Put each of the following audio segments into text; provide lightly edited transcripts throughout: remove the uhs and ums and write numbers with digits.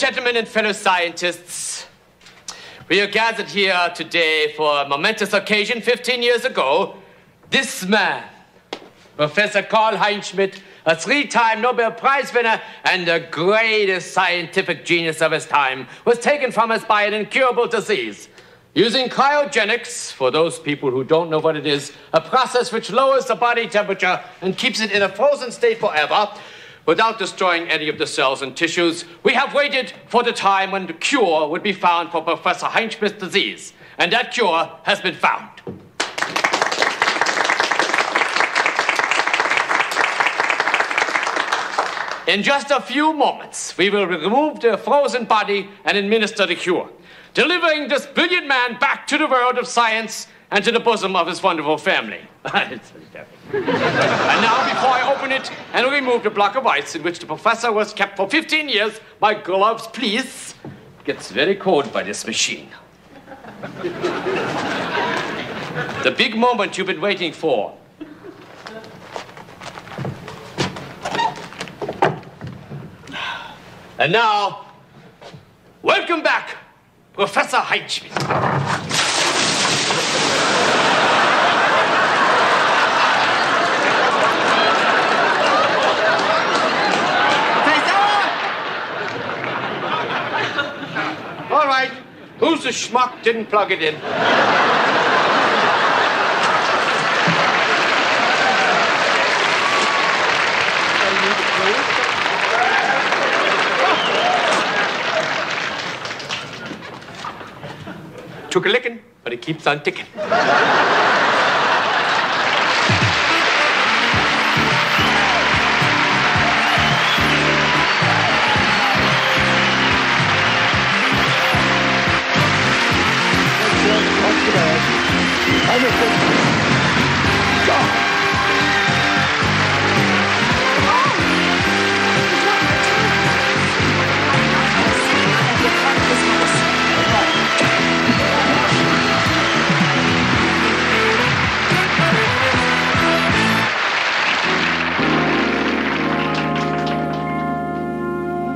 gentlemen, and fellow scientists, we are gathered here today for a momentous occasion. 15 years ago, this man, Professor Karl Heinz Schmidt, a three-time Nobel Prize winner and the greatest scientific genius of his time, was taken from us by an incurable disease. Using cryogenics, for those people who don't know what it is, a process which lowers the body temperature and keeps it in a frozen state forever, without destroying any of the cells and tissues, we have waited for the time when the cure would be found for Professor Heinz Schmidt's disease. And that cure has been found. In just a few moments, we will remove the frozen body and administer the cure, delivering this brilliant man back to the world of science and to the bosom of his wonderful family. And now, before I open it and remove the block of ice in which the professor was kept for 15 years, my gloves, please. It gets very cold by this machine. The big moment you've been waiting for. And now, welcome back, Professor Heinz Schmidt. All right, who's the schmuck didn't plug it in? Took a licking, but it keeps on ticking.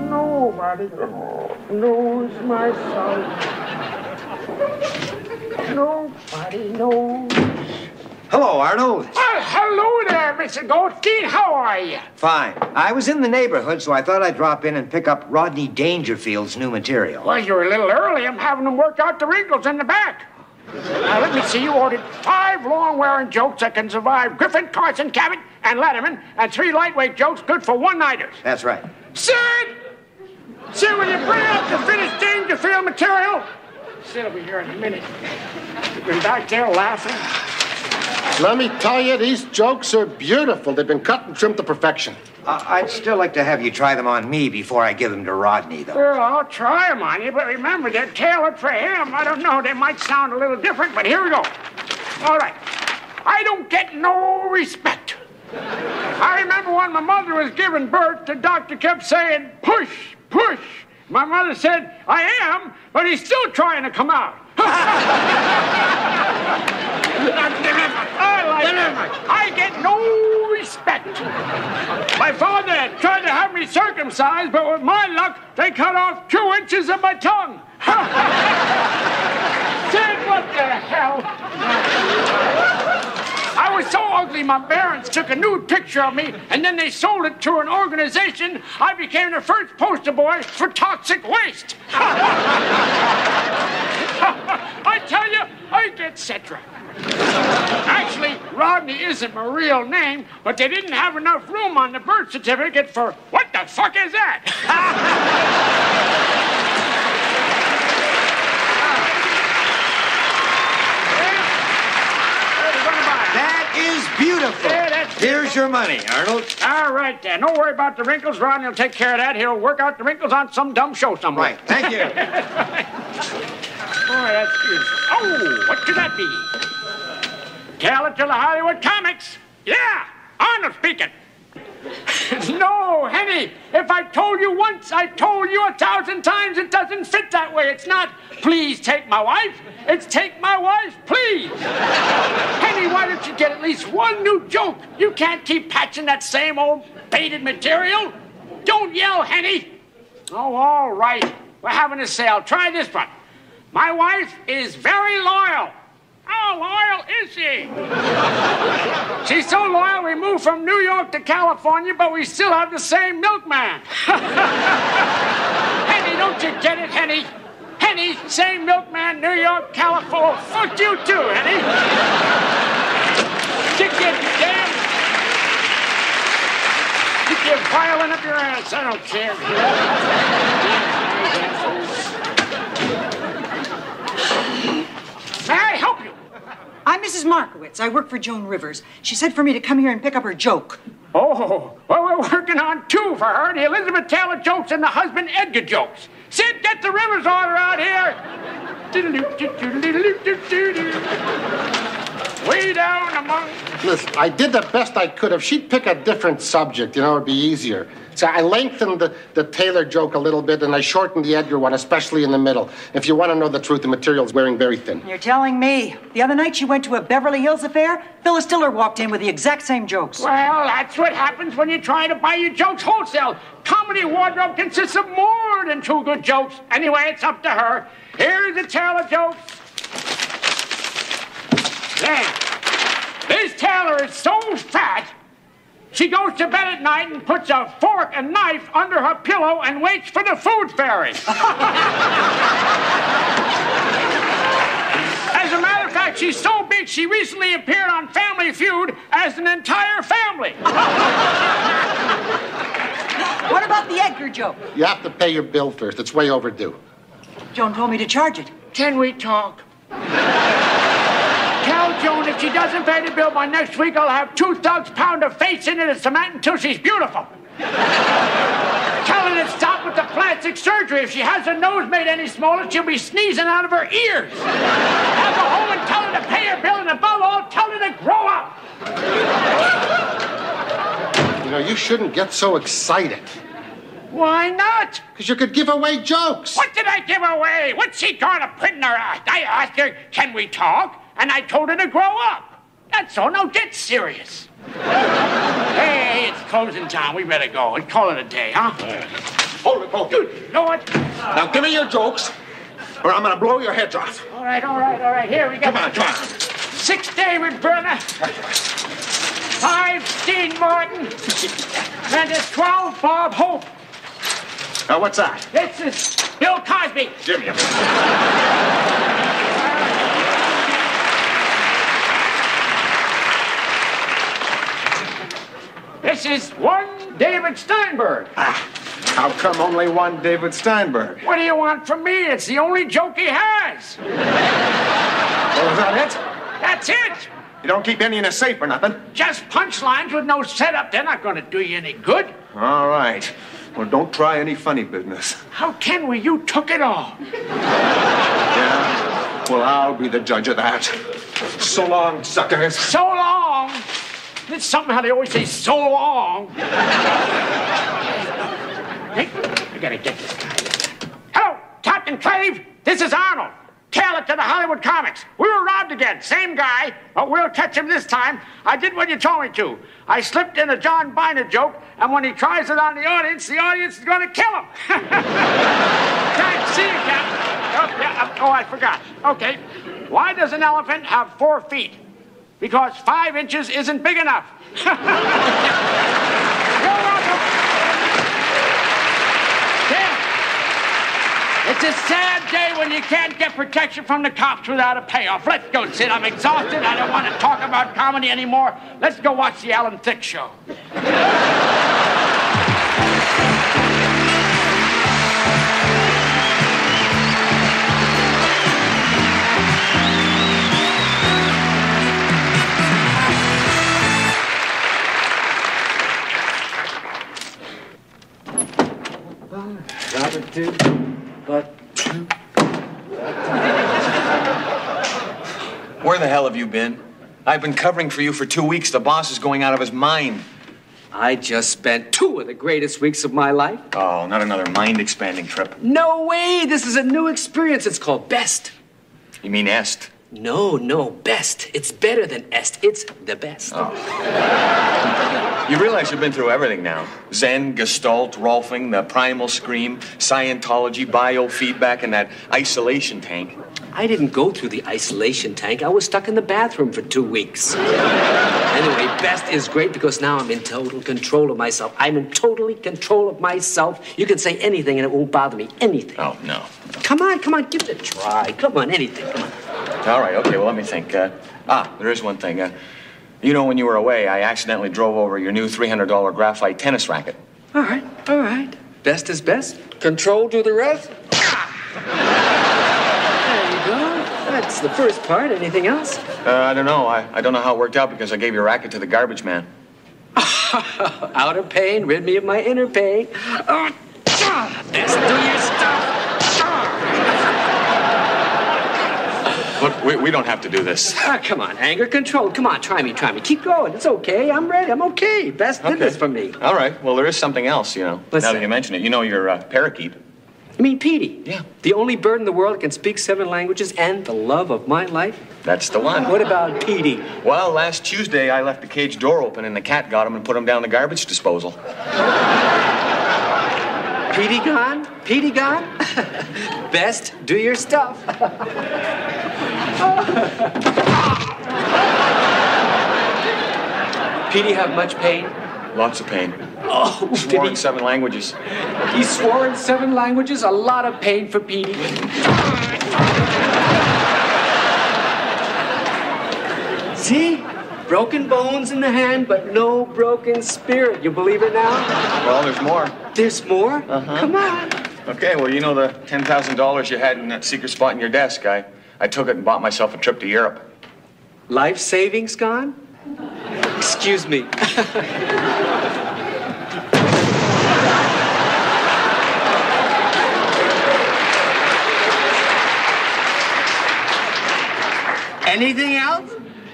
Nobody knows my soul. Nobody knows. Hello, Arnold. Well, hello there, Mr. Goldstein. How are you? Fine. I was in the neighborhood, so I thought I'd drop in and pick up Rodney Dangerfield's new material. Well, you're a little early. I'm having them work out the wrinkles in the back. Now, let me see. You ordered 5 long-wearing jokes that can survive Griffin, Carson, Cabot, and Letterman, and 3 lightweight jokes good for one-nighters. That's right. Sid! Sid, will you bring up the finished Dangerfield material? Sid will be here in a minute. You've been back there laughing. Let me tell you, these jokes are beautiful. They've been cut and trimmed to perfection. I'd still like to have you try them on me before I give them to Rodney, though. Well, I'll try them on you, but remember, they're tailored for him. I don't know, they might sound a little different, but here we go. All right. I don't get no respect. I remember when my mother was giving birth, the doctor kept saying, push, push. My mother said, I am, but he's still trying to come out. I get no respect. My father tried to have me circumcised, but with my luck, they cut off 2 inches of my tongue. Said, what the hell? I was so ugly, my parents took a nude picture of me, and then they sold it to an organization. I became the first poster boy for toxic waste. I tell you, I get Cetra. Actually, Rodney isn't my real name, but they didn't have enough room on the birth certificate for, what the fuck is that? That is beautiful. Yeah, that's beautiful. Here's your money, Arnold. All right, then. Don't worry about the wrinkles. Rodney will take care of that. He'll work out the wrinkles on some dumb show somewhere. Right. Thank you. Boy, that's beautiful. Oh, what could that be? Tell it to the Hollywood comics. Yeah, Arnold speaking. No, Henny, if I told you once, I told you 1,000 times. It doesn't fit that way. It's not, please take my wife. It's take my wife, please. Henny, why don't you get at least one new joke? You can't keep patching that same old baited material. Don't yell, Henny. Oh, all right. We're having a sale. Try this one. My wife is very loyal. How loyal is she? She's so loyal we moved from New York to California, but we still have the same milkman. Henny, don't you get it, Henny? Henny, same milkman, New York, California. Fuck you too, Henny. Stick your damn... Stick your violin up your ass. I don't care. May I help you? I'm Mrs. Markowitz. I work for Joan Rivers. She said for me to come here and pick up her joke. Oh, well, we're working on two for her, the Elizabeth Taylor jokes and the husband Edgar jokes. Sid, get the Rivers order out here. Way down among... Listen, I did the best I could. If she'd pick a different subject, it'd be easier. So I lengthened the Taylor joke a little bit, and I shortened the Edgar one, especially in the middle. If you want to know the truth, the material's wearing very thin. You're telling me. The other night she went to a Beverly Hills affair. Phyllis Diller walked in with the exact same jokes. Well, that's what happens when you try to buy your jokes wholesale. Comedy wardrobe consists of more than two good jokes. Anyway, it's up to her. Here's the Taylor jokes. There. This Taylor is so fat, she goes to bed at night and puts a fork and knife under her pillow and waits for the food fairy. As a matter of fact, she's so big, she recently appeared on Family Feud as an entire family. What about the Edgar joke? You have to pay your bill first. It's way overdue. Joan told me to charge it. Can we talk? Tell Joan if she doesn't pay the bill by next week, I'll have two thugs pound her face into the cement until she's beautiful. Tell her to stop with the plastic surgery. If she has her nose made any smaller, she'll be sneezing out of her ears. I'll go home and tell her to pay her bill, and above all, tell her to grow up. You shouldn't get so excited. Why not? Because you could give away jokes. What did I give away? What's she going to put in her ass? I asked her, can we talk? And I told her to grow up. That's all. Now get serious. Hey, it's closing time. We better go and call it a day, huh? Hold it, hold it. You know what? Now give me your jokes, or I'm gonna blow your heads off. All right. Here we go. Come on. 6 David Burner. 5 Dean Martin. And a 12 Bob Hope. Now what's that? This is Bill Cosby. Give me a... This is one David Steinberg. How come only one David Steinberg? What do you want from me? It's the only joke he has. Well, is that it? That's it. You don't keep any in a safe or nothing? Just punchlines with no setup. They're not going to do you any good. All right. Well, don't try any funny business. How can we? You took it all. Yeah? Well, I'll be the judge of that. So long, suckers. So long. It's something how they always say so long. Hey, I gotta get this guy. Hello, Captain Clave. This is Arnold. Tail it to the Hollywood Comics. We were robbed again. Same guy, but we'll catch him this time. I did what you told me to. I slipped in a John Biner joke, and when he tries it on the audience is going to kill him. Thanks. See you, Captain. Oh, I forgot. Okay. Why does an elephant have 4 feet? Because 5 inches isn't big enough. You're welcome. Yeah. It's a sad day when you can't get protection from the cops without a payoff. Let's go, Sid. I'm exhausted. I don't want to talk about comedy anymore. Let's go watch the Alan Thicke Show. Where the hell have you been? I've been covering for you for 2 weeks. The boss is going out of his mind. I just spent 2 of the greatest weeks of my life. Oh, not another mind-expanding trip. No way! This is a new experience. It's called Best. You mean Est? No, best. It's better than est. It's the best. Oh. You realize you've been through everything now. Zen, Gestalt, Rolfing, the primal scream, Scientology, biofeedback, and that isolation tank. I didn't go through the isolation tank. I was stuck in the bathroom for 2 weeks. Anyway, best is great because now I'm in total control of myself. I'm in totally control of myself. You can say anything and it won't bother me. Anything. Oh, no. Come on, give it a try. Come on, anything. Come on. All right, okay, well, let me think. There is one thing. You know, when you were away, I accidentally drove over your new $300 graphite tennis racket. All right. Best is best. Control do the rest. There you go. That's the first part. Anything else? I don't know. I don't know how it worked out because I gave your racket to the garbage man. Outer pain, rid me of my inner pain. Best do your stuff. Look, we don't have to do this. Come on, anger control. Come on, try me. Keep going. It's okay. I'm ready. I'm okay. Best did this for me. All right. Well, there is something else, you know. What's now that? that you mention it. You know your parakeet. You mean Petey? Yeah. The only bird in the world that can speak 7 languages and the love of my life? That's the one. What about Petey? Well, last Tuesday, I left the cage door open and the cat got him and put him down the garbage disposal. Petey gone? Petey gone? Best do your stuff. Petey have much pain? Lots of pain. Oh, Swore in 7 languages. He swore in 7 languages? A lot of pain for Petey. See? Broken bones in the hand, but no broken spirit. You believe it now? Well, there's more. There's more? Uh-huh. Come on. Okay, well, you know the $10,000 you had in that secret spot in your desk? I took it and bought myself a trip to Europe. Life savings gone? Excuse me. Anything else?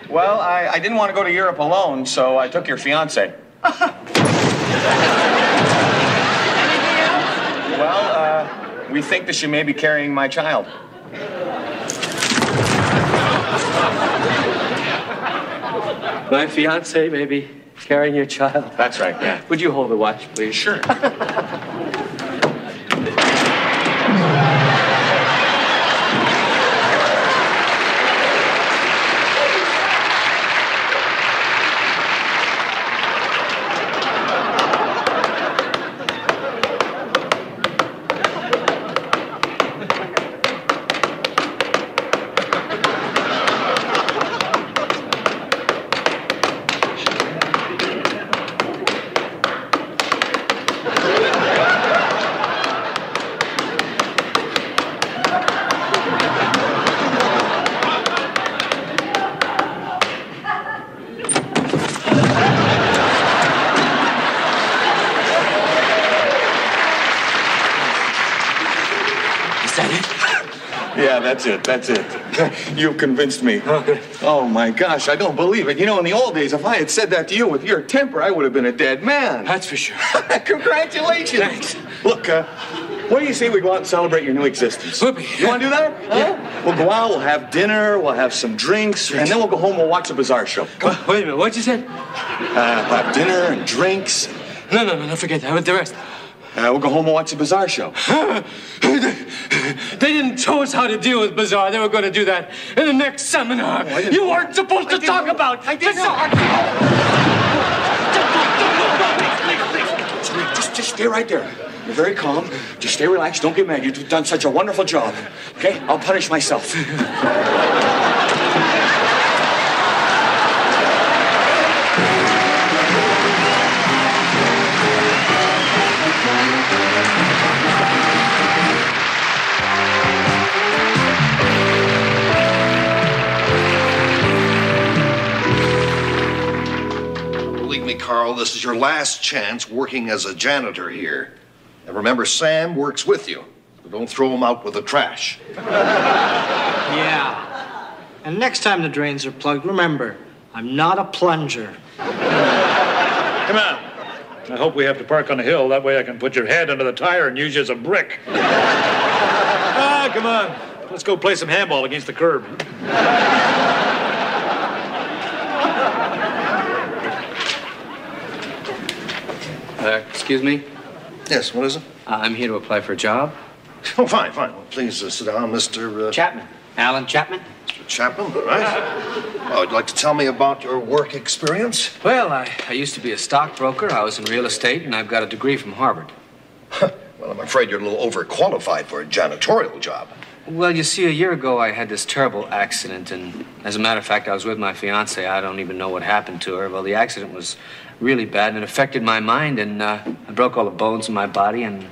Well, I didn't want to go to Europe alone, so I took your fiancé. Anything else? Well, we think that she may be carrying my child. My fiancé may be carrying your child. That's right, yeah. Would you hold the watch, please? Sure. Yeah, that's it. You've convinced me. Oh, my gosh, I don't believe it. You know, in the old days, if I had said that to you with your temper, I would have been a dead man. That's for sure. Congratulations. Thanks. Look, what do you say we go out and celebrate your new existence? Whoopee. You want to do that? Yeah. We'll go out, we'll have dinner, we'll have some drinks, and then we'll go home and we'll watch a bizarre show. Come on. Wait a minute, what'd you say? We'll have dinner and drinks. No, forget that. With the rest. We'll go home and watch a bizarre show. They didn't tell us how to deal with bizarre. They were going to do that in the next seminar. You weren't supposed to talk about bizarre. Just stay right there. You're very calm. Just stay relaxed. Don't get mad. You've done such a wonderful job. Okay? I'll punish myself. Believe me, Carl, this is your last chance working as a janitor here. And remember, Sam works with you. So don't throw him out with the trash. Yeah. And next time the drains are plugged, remember, I'm not a plunger. Come on. I hope we have to park on a hill. That way I can put your head under the tire and use you as a brick. Come on. Let's go play some handball against the curb. Excuse me? Yes, what is it? I'm here to apply for a job. Oh, fine. Well, please sit down, Mr. Chapman. Alan Chapman? Mr. Chapman, all right. Oh, would you like to tell me about your work experience? Well, I used to be a stockbroker. I was in real estate, and I've got a degree from Harvard. Well, I'm afraid you're a little overqualified for a janitorial job. Well, you see, a year ago, I had this terrible accident, and as a matter of fact, I was with my fiancée. I don't even know what happened to her. Well, the accident was really bad, and it affected my mind, and I broke all the bones in my body, and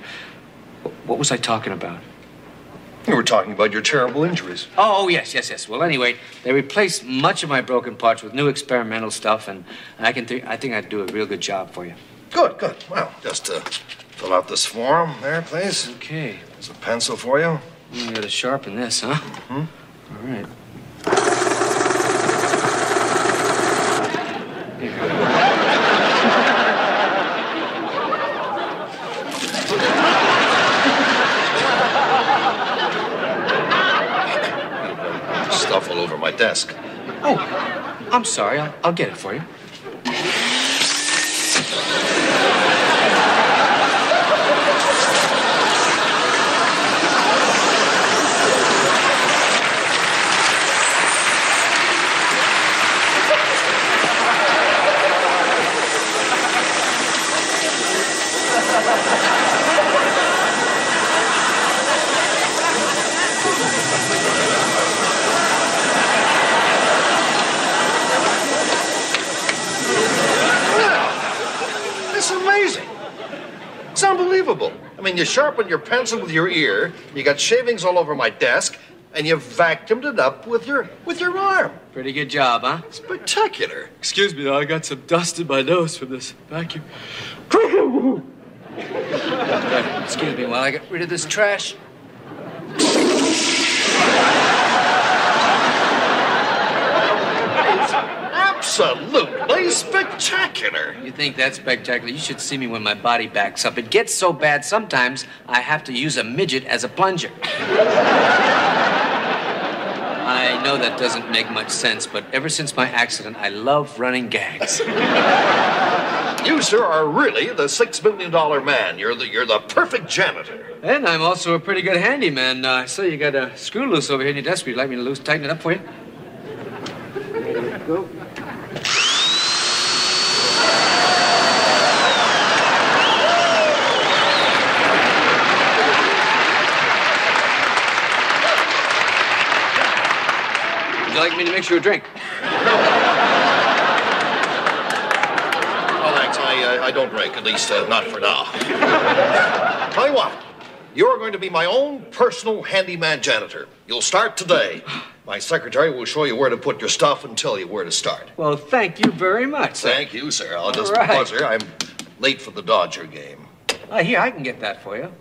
what was I talking about? You were talking about your terrible injuries. Oh, yes. Well, anyway, they replaced much of my broken parts with new experimental stuff, and I think I'd do a real good job for you. Good. Well, just fill out this form there, please. Okay. There's a pencil for you. You gotta sharpen this, huh? Mm-hmm. All right. Here. Stuff all over my desk. Oh, I'm sorry. I'll get it for you. It's unbelievable. I mean, you sharpened your pencil with your ear, you got shavings all over my desk, and you vacuumed it up with your arm. Pretty good job, huh? Spectacular. Excuse me, though. I got some dust in my nose from this vacuum. Excuse me while I get rid of this trash. Absolutely spectacular. You think that's spectacular? You should see me when my body backs up. It gets so bad sometimes I have to use a midget as a plunger. I know that doesn't make much sense, but ever since my accident, I love running gags. You, sir, are really the $6 million man. You're the perfect janitor. And I'm also a pretty good handyman. So you got a screw loose over here in your desk. Would you like me to tighten it up for you? There you go. Would you like me to mix you a drink? Oh, thanks. I don't drink, at least not for now. Tell you what, you're going to be my own personal handyman janitor. You'll start today. My secretary will show you where to put your stuff and tell you where to start. Well, thank you very much, sir. Thank you, sir. I'll just right. buzzer. I'm late for the Dodger game. Here, I can get that for you.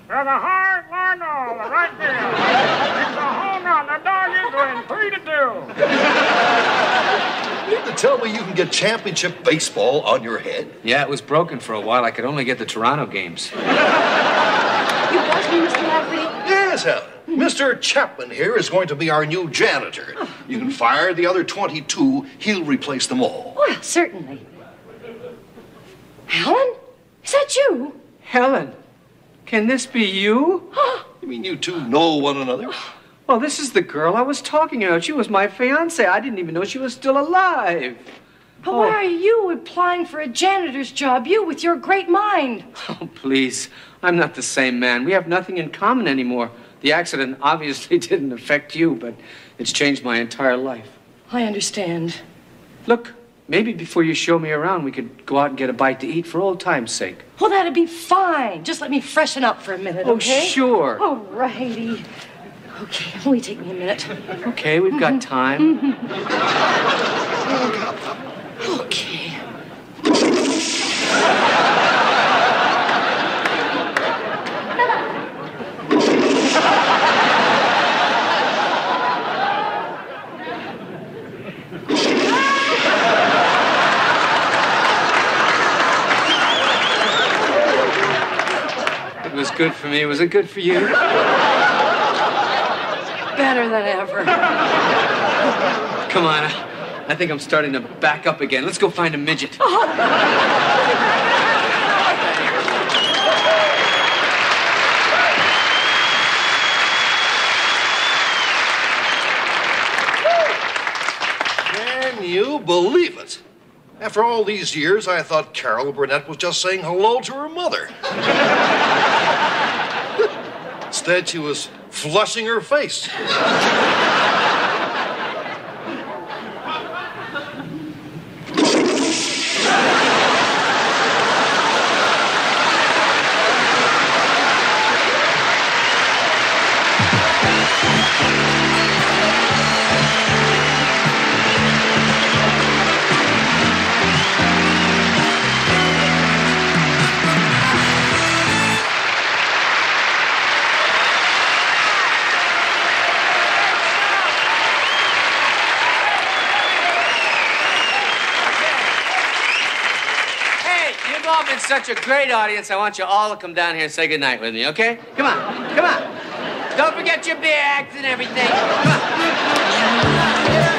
There's a hard line on the right there. It's a home run. The Dodgers win 3-2. You mean to tell me you can get championship baseball on your head? Yeah, it was broken for a while. I could only get the Toronto games. You want me, Mr. Lafferty? Yes, Helen. Mr. Chapman here is going to be our new janitor. You can fire the other 22. He'll replace them all. Well, certainly. Helen? Is that you? Helen, can this be you? You mean you two know one another? Well, this is the girl I was talking about. She was my fiancée. I didn't even know she was still alive. But why are you applying for a janitor's job? You with your great mind. Oh, please. I'm not the same man. We have nothing in common anymore. The accident obviously didn't affect you, but it's changed my entire life. I understand. Look, maybe before you show me around, we could go out and get a bite to eat for old time's sake. Well, that'd be fine. Just let me freshen up for a minute, okay? Oh, sure. All righty. Okay, only take me a minute. Okay, we've got time. Okay. It was good for me. Was it good for you? better than ever. Come on. I think I'm starting to back up again. Let's go find a midget. Can you believe it? After all these years, I thought Carol Burnett was just saying hello to her mother. Instead, she was flushing her face. You've all been such a great audience. I want you all to come down here and say goodnight with me, okay? Come on, come on. Don't forget your bags and everything. Come on.